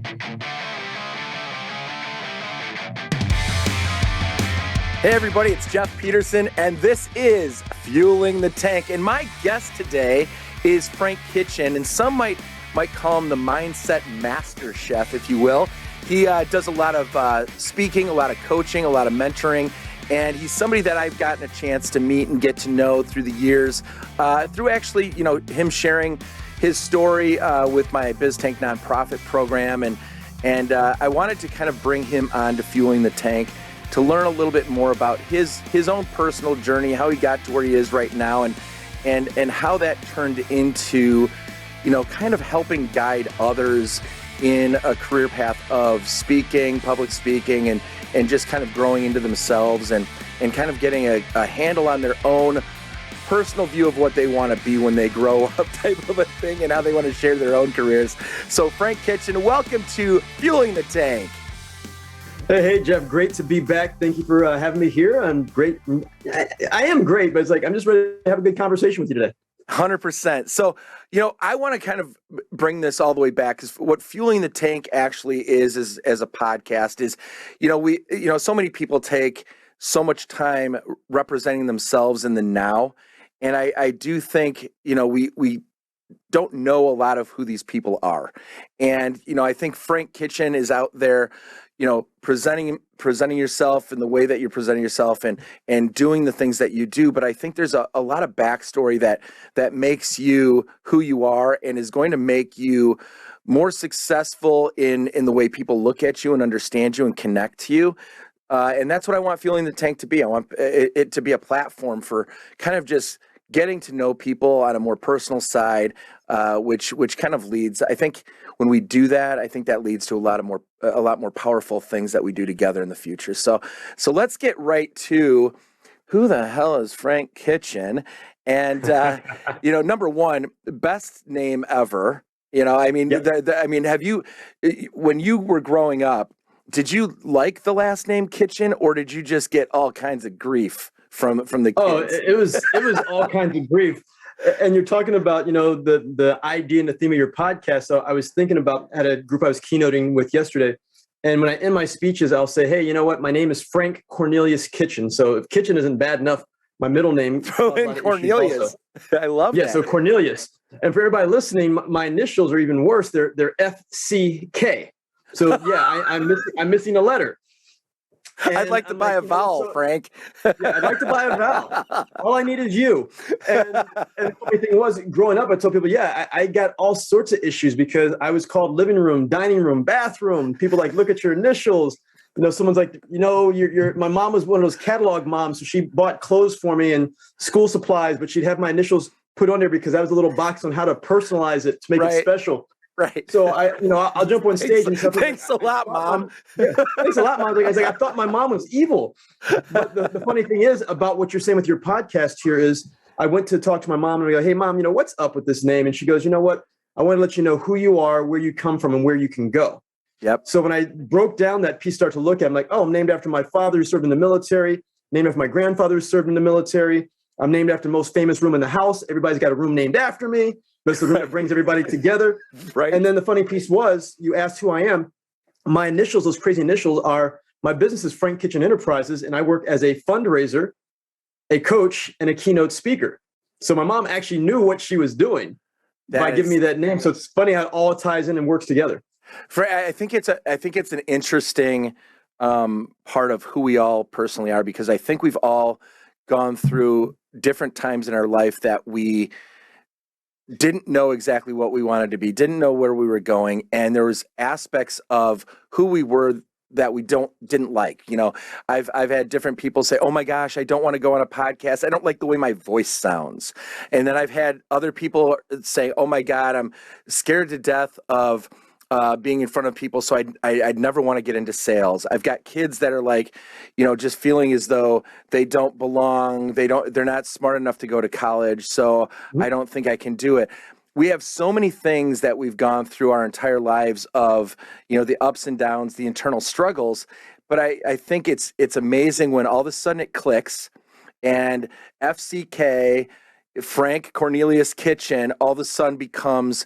Hey everybody, it's Jeff Peterson, and this is Fueling the Tank. And my guest today is Frank Kitchen, and some might call him the mindset master chef, if you will. He does a lot of speaking, a lot of coaching, a lot of mentoring, and he's somebody that I've gotten a chance to meet and get to know through the years, through actually, him sharing his story with my BizTank nonprofit program, and I wanted to kind of bring him on to Fueling the Tank to learn a little bit more about his own personal journey, how he got to where he is right now, and how that turned into, kind of helping guide others in a career path of speaking, public speaking, and just kind of growing into themselves and kind of getting a handle on their own personal view of what they want to be when they grow up type of a thing, and how they want to share their own careers. So Frank Kitchen, welcome to Fueling the Tank. Hey, Jeff, great to be back. Thank you for having me here. I'm great. I am great, but it's like I'm just ready to have a good conversation with you today. 100%. So, I want to kind of bring this all the way back, because what Fueling the Tank actually is as a podcast is, so many people take so much time representing themselves in the now. And I do think, we don't know a lot of who these people are. And, I think Frank Kitchen is out there, presenting yourself in the way that you're presenting yourself and doing the things that you do. But I think there's a lot of backstory that makes you who you are and is going to make you more successful in the way people look at you and understand you and connect to you. And that's what I want Fueling the Tank to be. I want it to be a platform for kind of just getting to know people on a more personal side, which kind of leads, I think when we do that, I think that leads to a lot more powerful things that we do together in the future. So let's get right to who the hell is Frank Kitchen? And, number one, best name ever. Have you, when you were growing up, did you like the last name Kitchen, or did you just get all kinds of grief from the kids? Oh, it was all kinds of grief. And you're talking about, the idea and the theme of your podcast. So I was thinking about at a group I was keynoting with yesterday. And when I end my speeches, I'll say, hey, you know what? My name is Frank Cornelius Kitchen. So if Kitchen isn't bad enough, my middle name. Cornelius. I love that. Yeah, so Cornelius. And for everybody listening, my initials are even worse. They're F.C.K. So yeah, I'm missing a letter. And I'd like to buy a vowel, Frank. Yeah, I'd like to buy a vowel. All I need is you. And the funny thing was, growing up, I told people, I got all sorts of issues because I was called living room, dining room, bathroom. People look at your initials. Someone's like, my mom was one of those catalog moms, so she bought clothes for me and school supplies, but she'd have my initials put on there because I was a little box on how to personalize it to make it special. Right. So I'll jump on stage and stuff. Thanks a lot, Mom. Thanks a lot, Mom. I thought my mom was evil. But the funny thing is about what you're saying with your podcast here is I went to talk to my mom and I go, hey, Mom, what's up with this name? And she goes, you know what? I want to let you know who you are, where you come from, and where you can go. Yep. So when I broke down that piece, start to look at, I'm like, oh, I'm named after my father who served in the military, named after my grandfather who served in the military. I'm named after the most famous room in the house. Everybody's got a room named after me. That's the room that brings everybody together. Right. And then the funny piece was, you asked who I am. My initials, those crazy initials, are my business is Frank Kitchen Enterprises, and I work as a fundraiser, a coach, and a keynote speaker. So my mom actually knew what she was doing by giving me that name. So it's funny how it all ties in and works together. I think it's an interesting part of who we all personally are, because I think we've all gone through different times in our life that we didn't know exactly what we wanted to be, didn't know where we were going, and there was aspects of who we were that we didn't like. I've had different people say, "Oh my gosh, I don't want to go on a podcast. I don't like the way my voice sounds." And then I've had other people say, "Oh my God, I'm scared to death of being in front of people, so I'd never want to get into sales." I've got kids that are like, just feeling as though they don't belong. They're not smart enough to go to college, so I don't think I can do it. We have so many things that we've gone through our entire lives of, the ups and downs, the internal struggles. But I think it's amazing when all of a sudden it clicks and FCK, Frank Cornelius Kitchen, all of a sudden becomes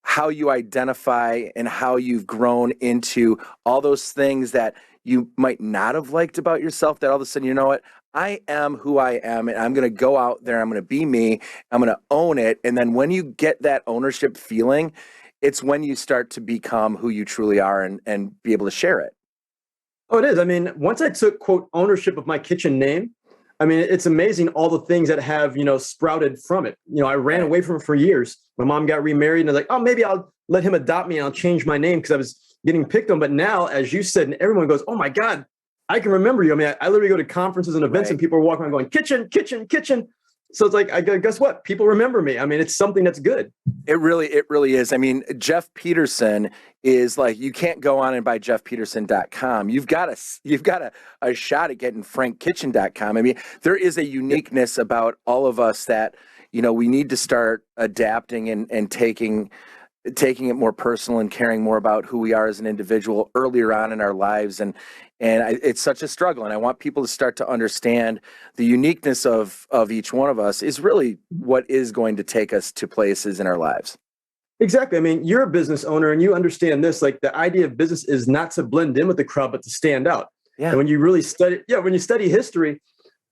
how you identify and how you've grown into all those things that you might not have liked about yourself, that all of a sudden, you know what, I am who I am, and I'm going to go out there, I'm going to be me, I'm going to own it. And then when you get that ownership feeling, it's when you start to become who you truly are and be able to share it. Oh, it is. I mean, once I took, quote, ownership of my kitchen name, I mean, it's amazing all the things that have, sprouted from it. I ran away from it for years. My mom got remarried and I was like, oh, maybe I'll let him adopt me and I'll change my name because I was getting picked on. But now, as you said, and everyone goes, oh my God, I can remember you. I mean, I literally go to conferences and events and people are walking around going, kitchen, kitchen, kitchen. So it's like, guess what? People remember me. I mean, it's something that's good. It really is. I mean, Jeff Peterson is like, you can't go on and buy jeffpeterson.com. You've got a shot at getting frankkitchen.com. I mean, there is a uniqueness about all of us that, we need to start adapting and taking it more personal and caring more about who we are as an individual earlier on in our lives. And it's such a struggle. And I want people to start to understand the uniqueness of each one of us is really what is going to take us to places in our lives. Exactly. I mean, you're a business owner and you understand this, like the idea of business is not to blend in with the crowd, but to stand out. Yeah. And when you really when you study history,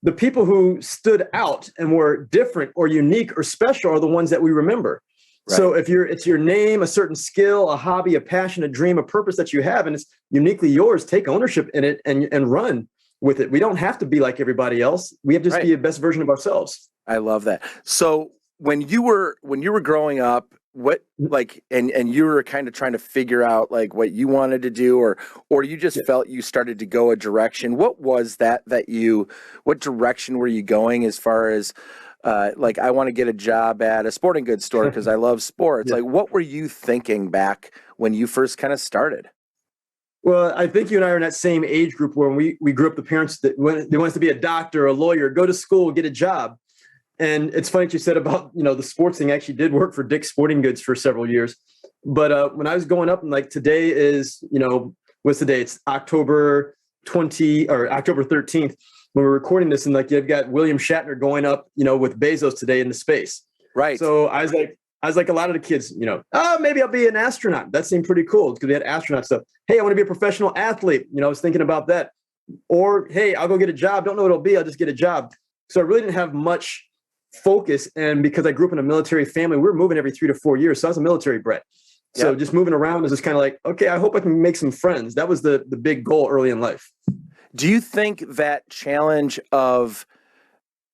the people who stood out and were different or unique or special are the ones that we remember. Right. So if it's your name, a certain skill, a hobby, a passion, a dream, a purpose that you have, and it's uniquely yours, take ownership in it and run with it. We don't have to be like everybody else. We have to just be the best version of ourselves. I love that. So when you were growing up, what and you were kind of trying to figure out like what you wanted to do or you just felt you started to go a direction. What was what direction were you going as far as like I want to get a job at a sporting goods store because I love sports. Like, what were you thinking back when you first kind of started? Well, I think you and I are in that same age group where we grew up, the parents that they want us to be a doctor, a lawyer, go to school, get a job. And it's funny what you said about, the sports thing. I actually did work for Dick's Sporting Goods for several years. But when I was growing up, and like today is, what's the day? It's October 13th. When we're recording this, and like you've got William Shatner going up, with Bezos today into space. Right. So I was like a lot of the kids, maybe I'll be an astronaut. That seemed pretty cool because we had astronaut stuff. Hey, I want to be a professional athlete. I was thinking about that. Or, hey, I'll go get a job. Don't know what it'll be. I'll just get a job. So I really didn't have much focus. And because I grew up in a military family, we were moving every 3 to 4 years. So I was a military brat. So just moving around was just kind of like, okay, I hope I can make some friends. That was the big goal early in life. Do you think that challenge of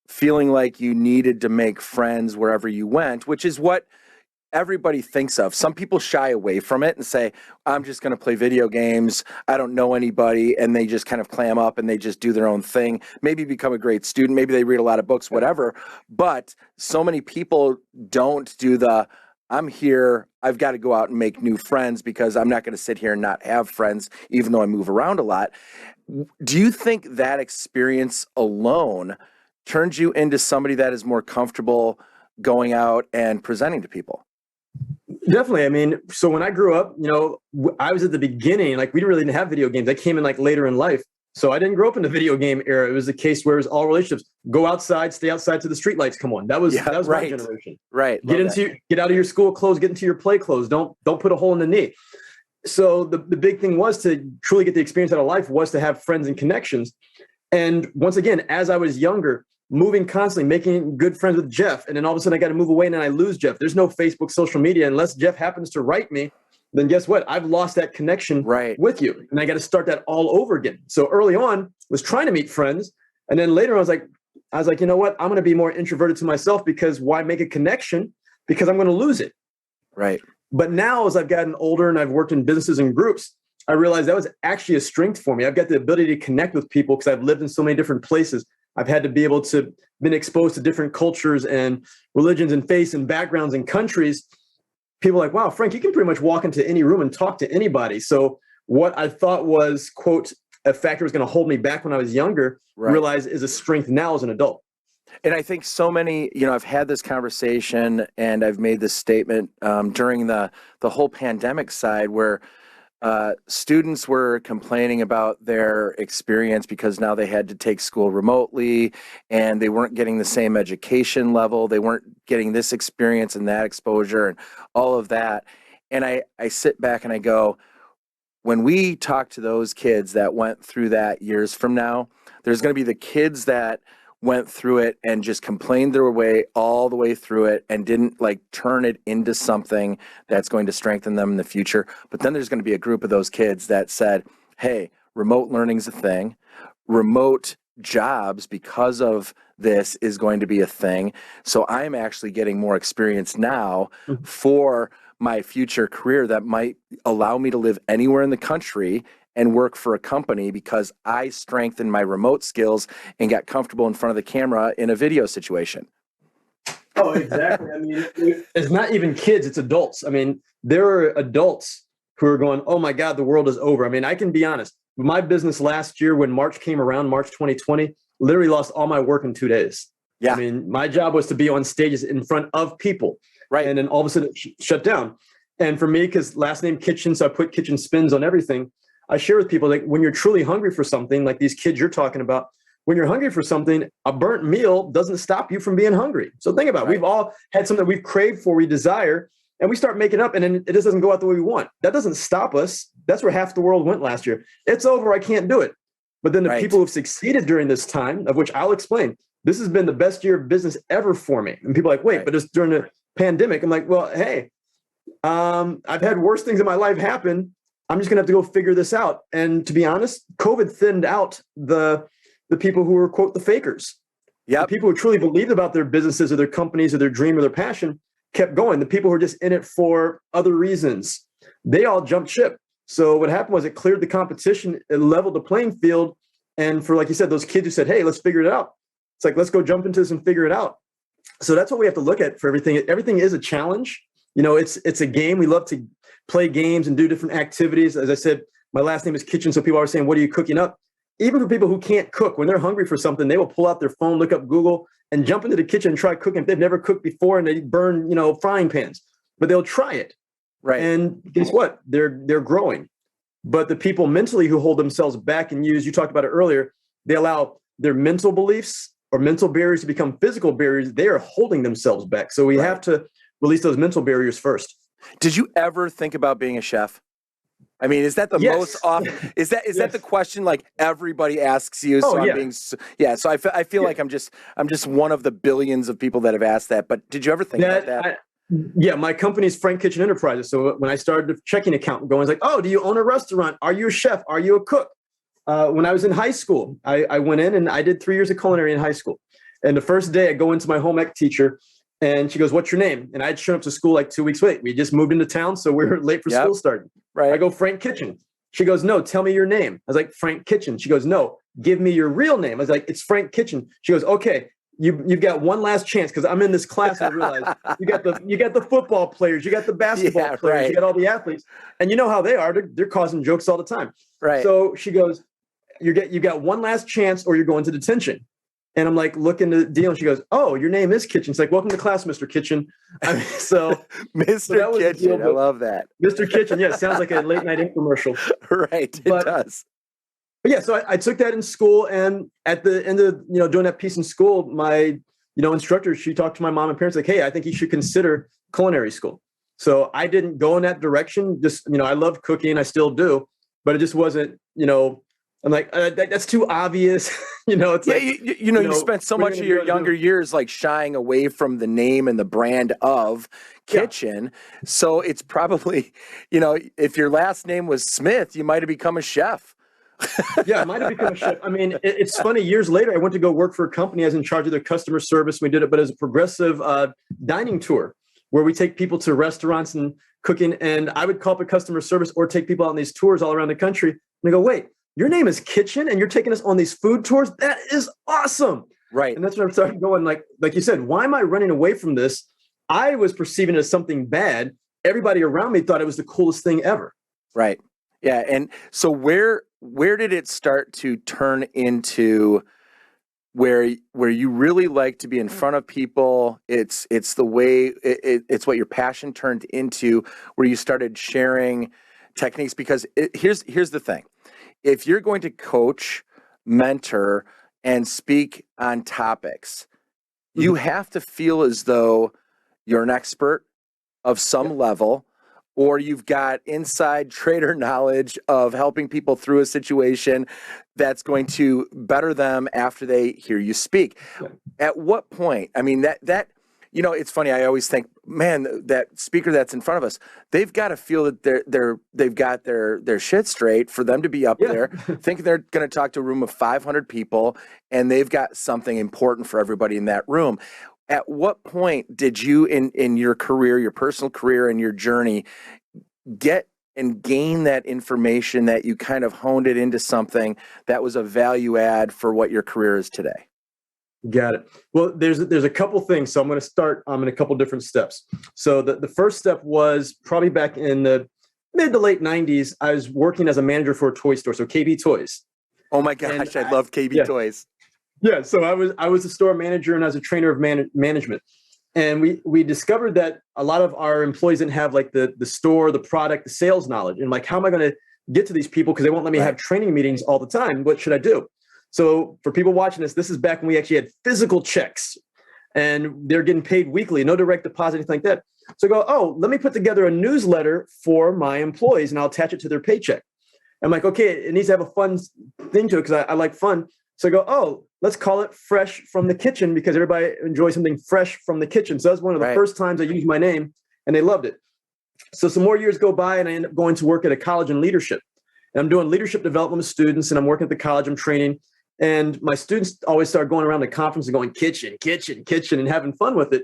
feeling like you needed to make friends wherever you went, which is what everybody thinks of. Some people shy away from it and say, I'm just going to play video games. I don't know anybody. And they just kind of clam up and they just do their own thing. Maybe become a great student. Maybe they read a lot of books, whatever. But so many people don't do I'm here, I've got to go out and make new friends because I'm not going to sit here and not have friends, even though I move around a lot. Do you think that experience alone turns you into somebody that is more comfortable going out and presenting to people? Definitely. I mean, so when I grew up, I was at the beginning, like we really didn't have video games. I came in like later in life. So I didn't grow up in the video game era. It was a case where it was all relationships. Go outside, stay outside till the street lights come on. That was my generation. Right. Get out of your school clothes, get into your play clothes. Don't put a hole in the knee. So the big thing was to truly get the experience out of life was to have friends and connections. And once again, as I was younger, moving constantly, making good friends with Jeff. And then all of a sudden I got to move away and then I lose Jeff. There's no Facebook, social media. Unless Jeff happens to write me, then guess what? I've lost that connection with you. And I got to start that all over again. So early on was trying to meet friends. And then later I was like, you know what? I'm going to be more introverted to myself because why make a connection? Because I'm going to lose it. Right. But now as I've gotten older and I've worked in businesses and groups, I realized that was actually a strength for me. I've got the ability to connect with people because I've lived in so many different places. I've had to be able to been exposed to different cultures and religions and faiths and backgrounds and countries. People are like, wow, Frank, you can pretty much walk into any room and talk to anybody. So what I thought was, quote, a factor was going to hold me back when I was younger, realize is a strength now as an adult. And I think so many, I've had this conversation and I've made this statement during the whole pandemic side where students were complaining about their experience because now they had to take school remotely and they weren't getting the same education level. They weren't getting this experience and that exposure and all of that. And I sit back and I go, when we talk to those kids that went through that years from now, there's going to be the kids that went through it and just complained their way all the way through it and didn't like turn it into something that's going to strengthen them in the future. But then there's going to be a group of those kids that said, hey, remote learning's a thing. Remote jobs because of this is going to be a thing. So I'm actually getting more experience now for my future career that might allow me to live anywhere in the country and work for a company because I strengthened my remote skills and got comfortable in front of the camera in a video situation. Oh, exactly. I mean, it's not even kids, it's adults. I mean, there are adults who are going, oh my God, the world is over. I mean, I can be honest. My business last year, when March came around, March 2020, literally lost all my work in 2 days. Yeah. I mean, my job was to be on stages in front of people. Right. And then all of a sudden it shut down. And for me, because last name Kitchen, so I put kitchen spins on everything. I share with people, like, when you're truly hungry for something, like these kids you're talking about, when you're hungry for something, a burnt meal doesn't stop you from being hungry. So think about it. We've all had something that we've craved for, we desire, and we start making up, and then it just doesn't go out the way we want. That doesn't stop us. That's where half the world went last year. It's over. I can't do it. But then the people who've succeeded during this time, of which I'll explain, this has been the best year of business ever for me. And people are like, wait, but it's during the pandemic. I'm like, well, hey, I've had worse things in my life happen. I'm just going to have to go figure this out. And to be honest, COVID thinned out the people who were, quote, the fakers. Yeah, people who truly believed about their businesses or their companies or their dream or their passion kept going. The people who were just in it for other reasons, they all jumped ship. So what happened was it cleared the competition, it leveled the playing field. And for, like you said, those kids who said, hey, let's figure it out. It's like, let's go jump into this and figure it out. So that's what we have to look at for everything. Everything is a challenge. You know, it's a game. We love to play games and do different activities. As I said, my last name is Kitchen. So people are saying, what are you cooking up? Even for people who can't cook, when they're hungry for something, they will pull out their phone, look up Google, and jump into the kitchen and try cooking. They've never cooked before and they burn, frying pans, but they'll try it. Right. And guess what? They're growing. But the people mentally who hold themselves back and you talked about it earlier, they allow their mental beliefs or mental barriers to become physical barriers. They are holding themselves back. So we have to release those mental barriers first. Did you ever think about being a chef? I mean, is that the most often? Is that the question like everybody asks you? So I'm being So I feel like I'm just one of the billions of people that have asked that. But did you ever think about that? My company's Frank Kitchen Enterprises. So when I started the checking account going, it's like, oh, do you own a restaurant? Are you a chef? Are you a cook? When I was in high school, I went in and I did 3 years of culinary in high school. And the first day I go into my home ec teacher and she goes, what's your name? And I'd shown up to school like 2 weeks late. We just moved into town, so we were late for school starting. Right. I go, Frank Kitchen. She goes, no, tell me your name. I was like, Frank Kitchen. She goes, no, give me your real name. I was like, it's Frank Kitchen. She goes, okay, you've got one last chance because I'm in this class and I realize you got the football players, you got the basketball players, you got all the athletes, and you know how they are. They're causing jokes all the time. Right. So she goes, you got one last chance or you're going to detention. And I'm like, looking at the deal, and she goes, oh, your name is Kitchen. It's like, welcome to class, Mr. Kitchen. I mean, Mr. Kitchen, I love that. Mr. Kitchen, yeah, sounds like a late night infomercial. Right, it does. But yeah, so I took that in school, and at the end of doing that piece in school, my instructor, she talked to my mom and parents like, hey, I think you should consider culinary school. So I didn't go in that direction. Just I love cooking, I still do, but it just wasn't I'm like, that's too obvious. It's you spent so much of your younger years like shying away from the name and the brand of Kitchen. Yeah. So it's probably, if your last name was Smith, you might have become a chef. Yeah, I might have become a chef. I mean, it's funny. Years later, I went to go work for a company. I was in charge of their customer service. We did it, but as a progressive dining tour where we take people to restaurants and cooking. And I would call up a customer service or take people out on these tours all around the country. And they go, wait, your name is Kitchen and you're taking us on these food tours? That is awesome. Right. And that's when I started going, like you said, why am I running away from this? I was perceiving it as something bad. Everybody around me thought it was the coolest thing ever. Right. Yeah. And so where did it start to turn into where you really like to be in front of people? It's the way it's what your passion turned into, where you started sharing techniques. Because here's the thing. If you're going to coach, mentor, and speak on topics, you have to feel as though you're an expert of some level, or you've got inside trader knowledge of helping people through a situation that's going to better them after they hear you speak. Yeah. At what point? I mean, that you know, it's funny. I always think, man, that speaker that's in front of us, they've got to feel that they've got their shit straight for them to be up there, thinking they're going to talk to a room of 500 people, and they've got something important for everybody in that room. At what point did you, in your career, your personal career, and your journey, get and gain that information that you kind of honed it into something that was a value add for what your career is today? Got it. Well, there's a couple things. So I'm going to start in a couple different steps. So the first step was probably back in the mid to late 90s. I was working as a manager for a toy store, so KB Toys. Oh my gosh, I love KB Toys. Yeah, so I was a store manager and I was a trainer of management. And we discovered that a lot of our employees didn't have like the store, the product, the sales knowledge. And like, how am I going to get to these people? Because they won't let me have training meetings all the time. What should I do? So for people watching this is back when we actually had physical checks and they're getting paid weekly, no direct deposit, anything like that. So I go, let me put together a newsletter for my employees and I'll attach it to their paycheck. I'm like, okay, it needs to have a fun thing to it because I like fun. So I go, let's call it Fresh from the Kitchen because everybody enjoys something fresh from the kitchen. So that was one of the first times I used my name and they loved it. So some more years go by and I end up going to work at a college in leadership. And I'm doing leadership development with students and I'm working at the college, I'm training. And my students always start going around the conference and going kitchen, kitchen, kitchen and having fun with it.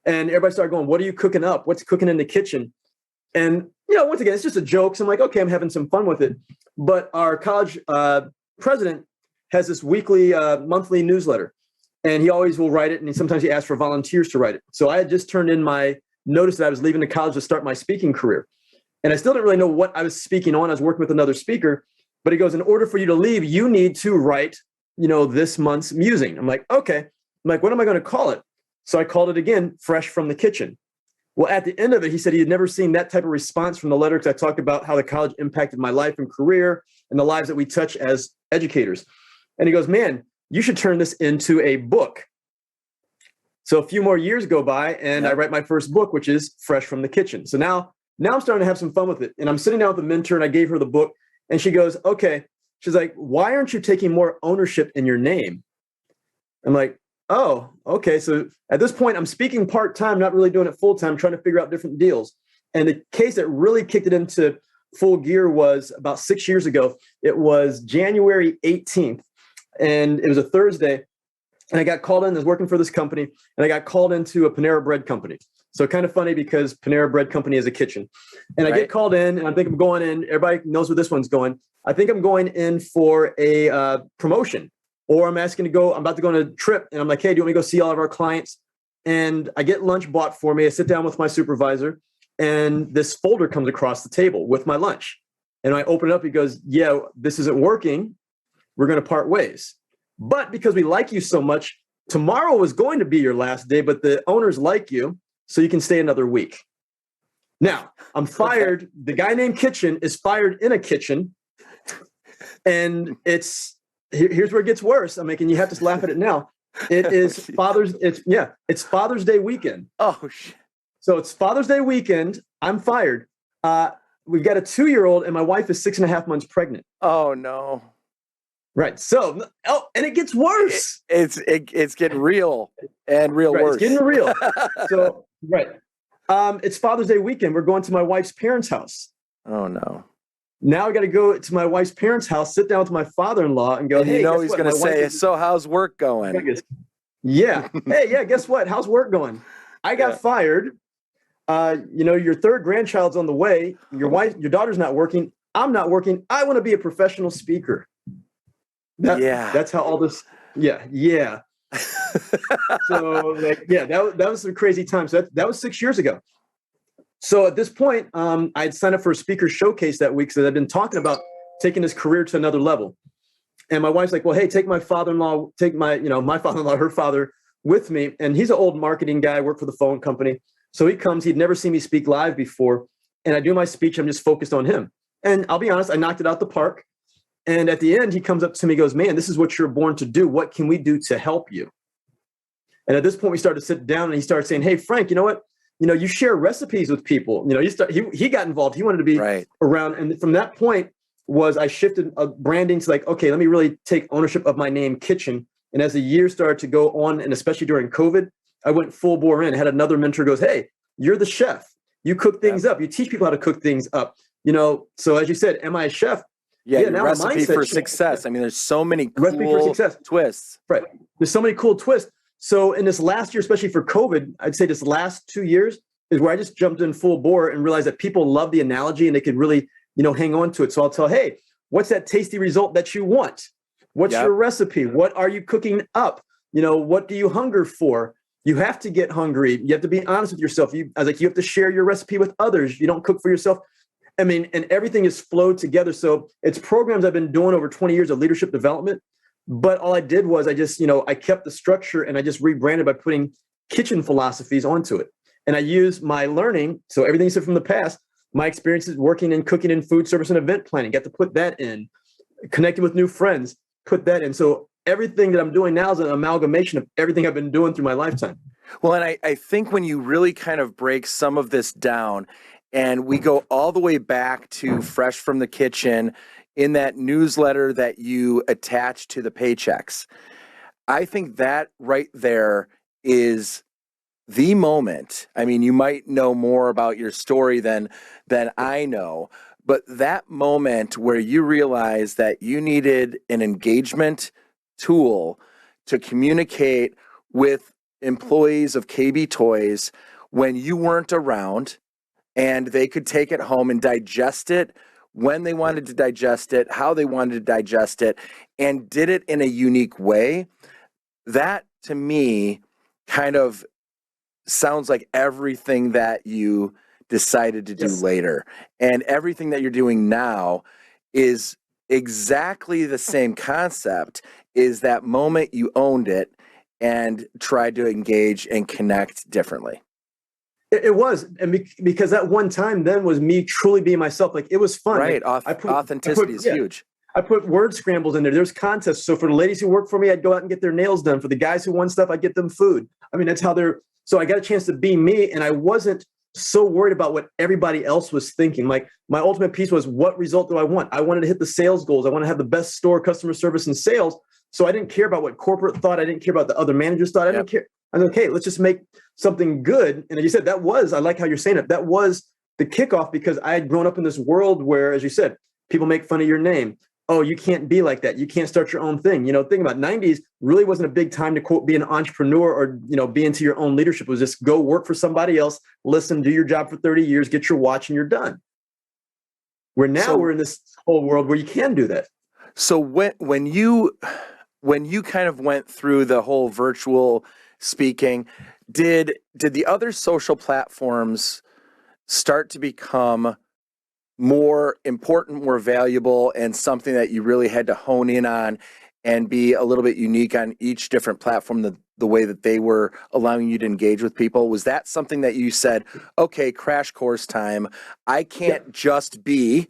And everybody started going, what are you cooking up? What's cooking in the kitchen? And, once again, it's just a joke. So I'm like, okay, I'm having some fun with it. But our college president has this weekly, monthly newsletter. And he always will write it. And sometimes he asks for volunteers to write it. So I had just turned in my notice that I was leaving the college to start my speaking career. And I still didn't really know what I was speaking on. I was working with another speaker. But he goes, in order for you to leave, you need to write, this month's musing. I'm like, okay. I'm like, what am I going to call it? So I called it again, Fresh from the Kitchen. Well, at the end of it, he said he had never seen that type of response from the letter because I talked about how the college impacted my life and career and the lives that we touch as educators. And he goes, man, you should turn this into a book. So a few more years go by and I write my first book, which is Fresh from the Kitchen. So now I'm starting to have some fun with it. And I'm sitting down with a mentor and I gave her the book and she goes, okay. She's like, why aren't you taking more ownership in your name? I'm like, oh, okay. So at this point, I'm speaking part-time, not really doing it full-time, trying to figure out different deals. And the case that really kicked it into full gear was about 6 years ago. It was January 18th, and it was a Thursday. And I got called in, I was working for this company, and I got called into a Panera Bread company. So kind of funny because Panera Bread company is a kitchen. And I get called in, and I think I'm going in. Everybody knows where this one's going. I think I'm going in for a promotion, or I'm asking to go. I'm about to go on a trip, and I'm like, hey, do you want me to go see all of our clients? And I get lunch bought for me. I sit down with my supervisor, and this folder comes across the table with my lunch. And I open it up. He goes, yeah, this isn't working. We're going to part ways. But because we like you so much, tomorrow is going to be your last day, but the owners like you, so you can stay another week. Now, I'm fired. The guy named Kitchen is fired in a kitchen. And here's where it gets worse. I'm making you have to laugh at it now. It is it's Father's Day weekend. Oh shit. So it's Father's Day weekend. I'm fired. We've got a 2-year-old and my wife is 6.5 months pregnant. Oh no. Right. So and it gets worse. It's getting real and real worse. It's getting real. So it's Father's Day weekend. We're going to my wife's parents' house. Oh no. Now I got to go to my wife's parents' house, sit down with my father-in-law and go, and hey, he's going to say, so how's work going? Yeah. Hey, yeah, guess what? How's work going? I got fired. Your third grandchild's on the way. Your daughter's not working. I'm not working. I want to be a professional speaker. That's how all this. Yeah. So that was some crazy times. So that was 6 years ago. So at this point, I'd signed up for a speaker showcase that week. So I've been talking about taking this career to another level. And my wife's like, well, hey, take my father-in-law, my father-in-law, her father with me. And he's an old marketing guy, worked for the phone company. So he comes, he'd never seen me speak live before. And I do my speech. I'm just focused on him. And I'll be honest, I knocked it out the park. And at the end, he comes up to me and goes, man, this is what you're born to do. What can we do to help you? And at this point, we started to sit down and he started saying, hey, Frank, you know what? you share recipes with people. He got involved. He wanted to be Right. around. And from that point I shifted branding to like, okay, let me really take ownership of my name, Kitchen. And as the years started to go on, and especially during COVID, I went full bore in. I had another mentor goes, hey, you're the chef. You cook things up. You teach people how to cook things up. So as you said, am I a chef? Yeah, your recipe for success. I mean, there's so many cool twists. Right. There's so many cool twists. So in this last year, especially for COVID, I'd say this last 2 years is where I just jumped in full bore and realized that people love the analogy and they could really, hang on to it. So I'll tell, hey, what's that tasty result that you want? What's your recipe? What are you cooking up? What do you hunger for? You have to get hungry. You have to be honest with yourself. You have to share your recipe with others. You don't cook for yourself. I mean, and everything is flowed together. So it's programs I've been doing over 20 years of leadership development. But all I did was I kept the structure and I just rebranded by putting kitchen philosophies onto it. And I use my learning. So everything you said from the past, my experiences working in cooking in food service and event planning, got to put that in, connecting with new friends, put that in. So everything that I'm doing now is an amalgamation of everything I've been doing through my lifetime. Well, and I think when you really kind of break some of this down and we go all the way back to Fresh from the Kitchen in that newsletter that you attach to the paychecks, I think that right there is the moment. I mean, you might know more about your story than I know, but that moment where you realize that you needed an engagement tool to communicate with employees of KB Toys when you weren't around, and they could take it home and digest it when they wanted to digest it, how they wanted to digest it, and did it in a unique way. That, to me, kind of sounds like everything that you decided to do later. And everything that you're doing now is exactly the same concept, is that moment you owned it and tried to engage and connect differently. It was. And because that one time then was me truly being myself. Like, it was fun. Right. Authenticity is huge. I put word scrambles in there. There's contests. So for the ladies who work for me, I'd go out and get their nails done. For the guys who won stuff, I'd get them food. I mean, that's how so I got a chance to be me, and I wasn't so worried about what everybody else was thinking. Like, my ultimate piece was, what result do I want? I wanted to hit the sales goals. I want to have the best store, customer service, and sales. So I didn't care about what corporate thought. I didn't care about the other managers thought. I didn't care. I was like, okay, let's just make something good. And as you said, I like how you're saying it. That was the kickoff, because I had grown up in this world where, as you said, people make fun of your name. Oh, you can't be like that. You can't start your own thing. Think about 90s really wasn't a big time to, quote, be an entrepreneur or, be into your own leadership. It was just go work for somebody else, listen, do your job for 30 years, get your watch, and you're done. Where now we're in this whole world where you can do that. So when you kind of went through the whole virtual speaking, did the other social platforms start to become more important, more valuable, and something that you really had to hone in on and be a little bit unique on each different platform, the way that they were allowing you to engage with people? Was that something that you said, okay, crash course time, I can't just be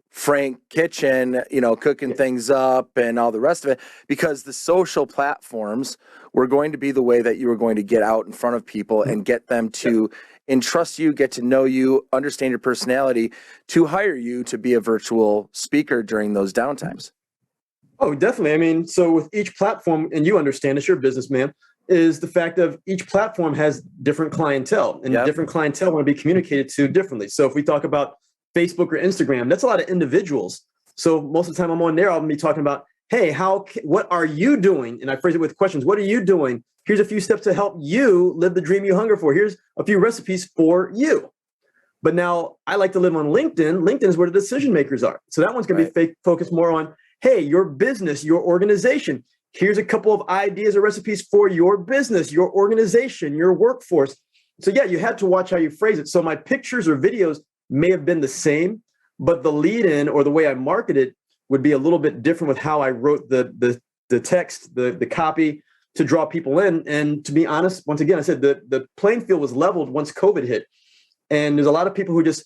Frank Kitchen, cooking things up and all the rest of it, because the social platforms were going to be the way that you were going to get out in front of people and get them to entrust you, get to know you, understand your personality, to hire you to be a virtual speaker during those downtimes? Oh, definitely. I mean, so with each platform, and you understand this, you're a businessman, is the fact of each platform has different clientele, and different clientele want to be communicated to differently. So if we talk about Facebook or Instagram, that's a lot of individuals. So most of the time I'm on there, I'll be talking about, hey, what are you doing? And I phrase it with questions. What are you doing? Here's a few steps to help you live the dream you hunger for. Here's a few recipes for you. But now I like to live on LinkedIn. LinkedIn is where the decision makers are. So that one's going to be focused more on, hey, your business, your organization. Here's a couple of ideas or recipes for your business, your organization, your workforce. So yeah, you had to watch how you phrase it. So my pictures or videos may have been the same, but the lead in or the way I marketed would be a little bit different with how I wrote the text, the copy to draw people in. And to be honest, once again, I said the playing field was leveled once COVID hit. And there's a lot of people who just,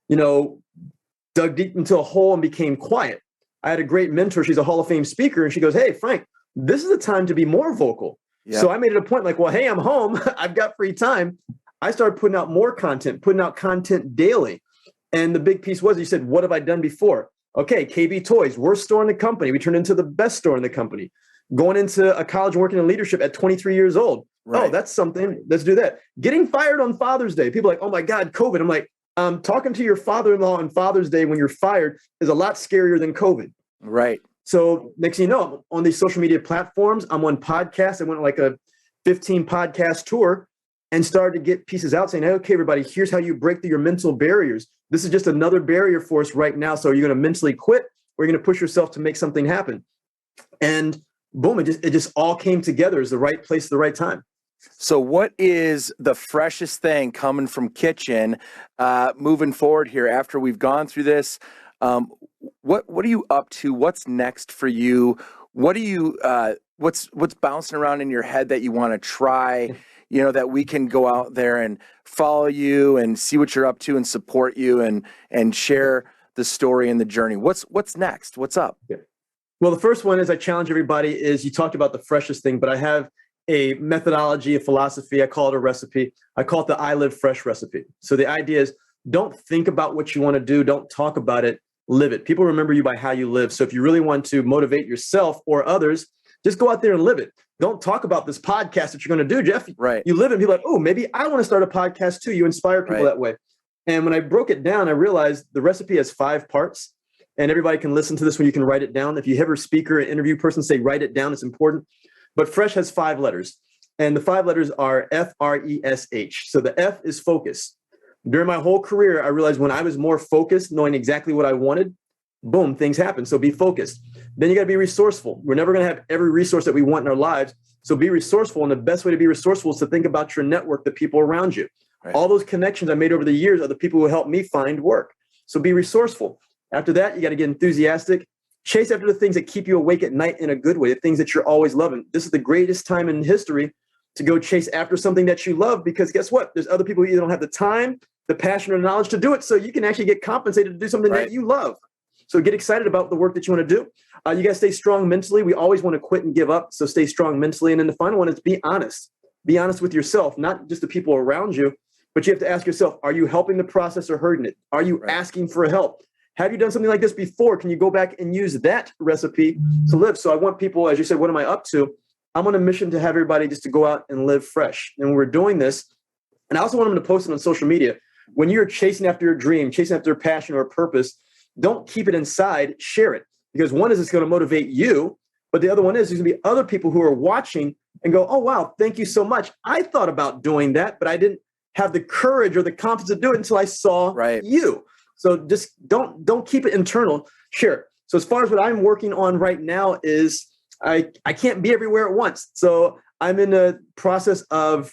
dug deep into a hole and became quiet. I had a great mentor. She's a Hall of Fame speaker. And she goes, hey, Frank, this is the time to be more vocal. Yeah. So I made it a point like, well, hey, I'm home. I've got free time. I started putting out more content, putting out content daily. And the big piece was, you said, what have I done before? Okay, KB Toys, worst store in the company. We turned into the best store in the company. Going into a college and working in leadership at 23 years old. Right. Oh, that's something. Let's do that. Getting fired on Father's Day. People are like, oh my God, COVID. I'm like, talking to your father-in-law on Father's Day when you're fired is a lot scarier than COVID. Right. So next thing you know, on these social media platforms, I'm on podcasts. I went on like a 15 podcast tour and started to get pieces out saying, hey, okay, everybody, here's how you break through your mental barriers. This is just another barrier for us right now. So are you going to mentally quit or are you going to push yourself to make something happen? And boom, it just all came together as the right place at the right time. So what is the freshest thing coming from Kitchen moving forward here after we've gone through this? What are you up to? What's next for you? What do you what's bouncing around in your head that you want to try, that we can go out there and follow you and see what you're up to and support you and share the story and the journey. What's next? What's up? Yeah. Well, the first one is I challenge everybody is you talked about the freshest thing, but I have a methodology, a philosophy. I call it a recipe. I call it the I Live Fresh recipe. So the idea is don't think about what you want to do. Don't talk about it. Live it. People remember you by how you live. So if you really want to motivate yourself or others, just go out there and live it. Don't talk about this podcast that you're going to do, Jeff. Right. You live it and people are like, oh, maybe I want to start a podcast too. You inspire people that way. And when I broke it down, I realized the recipe has 5 parts. And everybody can listen to this when you can write it down. If you have a speaker, an interview person say, write it down, it's important. But Fresh has 5 letters. And the 5 letters are F.R.E.S.H. So the F is focus. During my whole career, I realized when I was more focused, knowing exactly what I wanted, boom, things happen. So be focused. Then you got to be resourceful. We're never going to have every resource that we want in our lives. So be resourceful. And the best way to be resourceful is to think about your network, the people around you. Right. All those connections I made over the years are the people who helped me find work. So be resourceful. After that, you got to get enthusiastic. Chase after the things that keep you awake at night in a good way, the things that you're always loving. This is the greatest time in history to go chase after something that you love, because guess what? There's other people who either don't have the time, the passion, or knowledge to do it. So you can actually get compensated to do something that you love. So get excited about the work that you want to do. You got to stay strong mentally. We always want to quit and give up. So stay strong mentally. And then the final one is be honest. Be honest with yourself, not just the people around you, but you have to ask yourself, are you helping the process or hurting it? Are you asking for help? Have you done something like this before? Can you go back and use that recipe to live? So I want people, as you said, what am I up to? I'm on a mission to have everybody just to go out and live fresh. And when we're doing this, and I also want them to post it on social media. When you're chasing after your dream, chasing after a passion or a purpose, don't keep it inside, share it. Because one is it's going to motivate you, but the other one is there's going to be other people who are watching and go, oh, wow, thank you so much. I thought about doing that, but I didn't have the courage or the confidence to do it until I saw you. So just don't keep it internal. Share. So as far as what I'm working on right now is I can't be everywhere at once. So I'm in the process of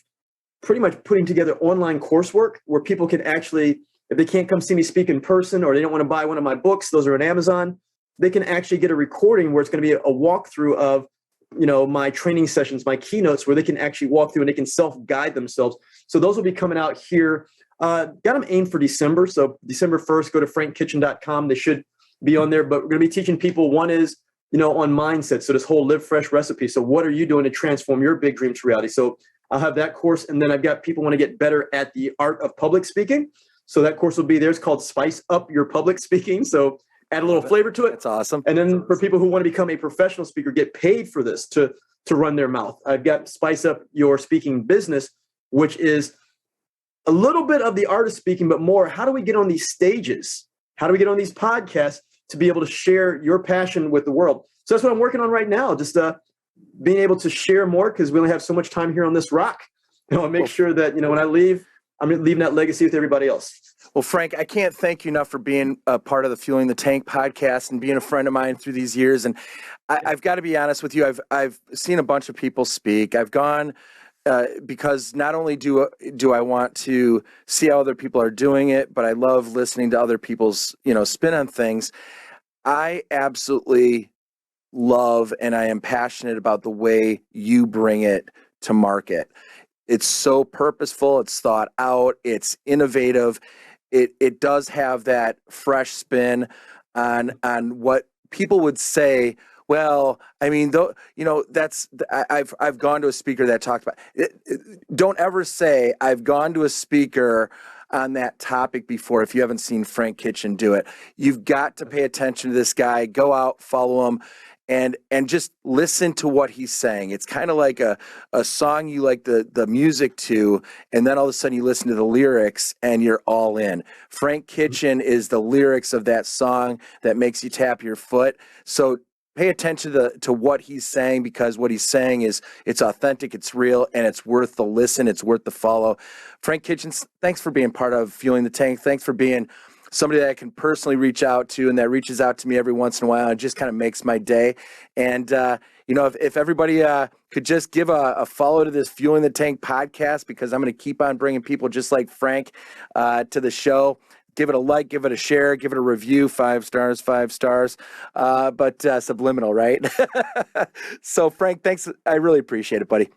pretty much putting together online coursework where people can actually, if they can't come see me speak in person or they don't want to buy one of my books, those are on Amazon, they can actually get a recording where it's going to be a walkthrough of, my training sessions, my keynotes, where they can actually walk through and they can self-guide themselves. So those will be coming out here. Got them aimed for December. So December 1st, go to frankkitchen.com. They should be on there, but we're going to be teaching people. One is, on mindset. So this whole Live Fresh recipe. So what are you doing to transform your big dreams to reality? So I'll have that course. And then I've got people want to get better at the art of public speaking. So that course will be there. It's called Spice Up Your Public Speaking. So add a little flavor to it. That's awesome. And then for people who want to become a professional speaker, get paid for this to run their mouth. I've got Spice Up Your Speaking Business, which is a little bit of the art of speaking, but more, how do we get on these stages? How do we get on these podcasts to be able to share your passion with the world? So that's what I'm working on right now. Just being able to share more, because we only have so much time here on this rock. And make sure that, when I leave, I'm leaving that legacy with everybody else. Well, Frank, I can't thank you enough for being a part of the Fueling the Tank podcast and being a friend of mine through these years. And I've got to be honest with you. I've seen a bunch of people speak. I've gone because not only do I want to see how other people are doing it, but I love listening to other people's, spin on things. I absolutely love and I am passionate about the way you bring it to market. It's so purposeful. It's thought out. It's innovative. It does have that fresh spin on what people would say Well, I mean, though, I've gone to a speaker that talked about don't ever say I've gone to a speaker on that topic before if you haven't seen Frank Kitchen do it. You've got to pay attention to this guy, go out, follow him, and just listen to what he's saying. It's kind of like a song you like the music to, and then all of a sudden you listen to the lyrics and you're all in. Frank Kitchen is the lyrics of that song that makes you tap your foot. So pay attention to what he's saying, because what he's saying it's authentic, it's real, and it's worth the listen, it's worth the follow. Frank Kitchen, thanks for being part of Fueling the Tank. Thanks for being somebody that I can personally reach out to and that reaches out to me every once in a while and just kind of makes my day. And, if everybody could just give a follow to this Fueling the Tank podcast, because I'm going to keep on bringing people just like Frank to the show. Give it a like, give it a share, give it a review, 5 stars, but subliminal, right? So, Frank, thanks. I really appreciate it, buddy.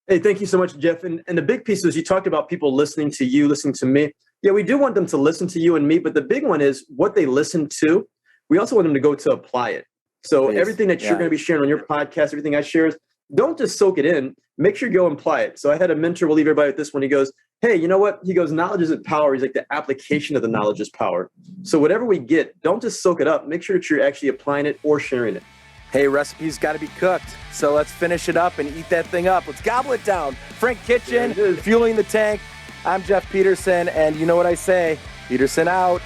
Hey, thank you so much, Jeff. And the big piece is you talked about people listening to you, listening to me. Yeah, we do want them to listen to you and me, but the big one is what they listen to. We also want them to go to apply it. So everything that you're going to be sharing on your podcast, everything I share, don't just soak it in. Make sure you go and apply it. So I had a mentor, we'll leave everybody with this one. He goes, hey, you know what? He goes, knowledge isn't power. He's like, the application of the knowledge is power. So whatever we get, don't just soak it up. Make sure that you're actually applying it or sharing it. Hey, recipes got to be cooked. So let's finish it up and eat that thing up. Let's gobble it down. Frank Kitchen, Fueling the Tank. I'm Jeff Peterson, and you know what I say, Peterson out.